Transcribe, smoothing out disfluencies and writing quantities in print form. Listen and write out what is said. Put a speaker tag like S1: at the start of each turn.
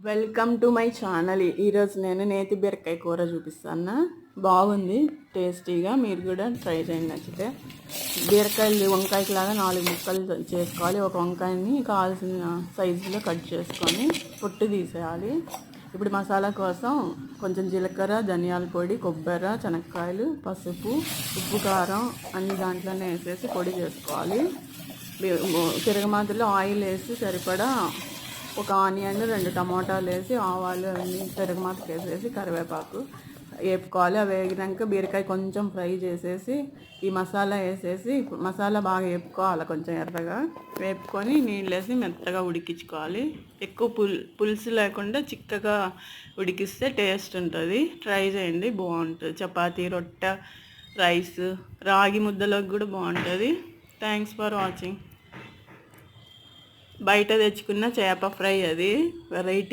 S1: Welcome to my channel. ఈరోజు నేను నేతి బీరకాయ కూర చూపిస్తాను. బాగుంది, టేస్టీగా. మీరు కూడా ట్రై చేయండి నచ్చితే. బీరకాయలు వంకాయకి లాగా 4 ముక్కలు చేసుకోవాలి. ఒక వంకాయని కావాల్సిన సైజులో కట్ చేసుకొని పొట్టు తీసేయాలి. ఇప్పుడు మసాలా కోసం కొంచెం జీలకర్ర, ధనియాల పొడి, కొబ్బరి, శనక్కాయలు, పసుపు, ఉప్పు, కారం అన్ని దాంట్లోనే వేసేసి పొడి చేసుకోవాలి. తిరగమాతలో ఆయిల్ వేసి సరిపడా ఒక ఆనియన్, 2 టమాటాలు వేసి ఆవాలు అవన్నీ తిరగమాతకు వేసేసి కరివేపాకు వేపుకోవాలి. అవి వేగినాక బీరకాయ కొంచెం ఫ్రై చేసేసి ఈ మసాలా వేసేసి మసాలా బాగా వేపుకోవాలి. కొంచెం ఎర్రగా వేపుకొని నీళ్ళు వేసి మెత్తగా ఉడికించుకోవాలి. ఎక్కువ పులుసు లేకుండా చిక్కగా ఉడికిస్తే టేస్ట్ ఉంటుంది. ట్రై చేయండి, బాగుంటుంది. చపాతీ, రొట్టె, రైస్, రాగి ముద్దలోకి కూడా బాగుంటుంది. Thanks for watching. బయట తెచ్చుకున్న చేప ఫ్రై, అది వెరైటీ.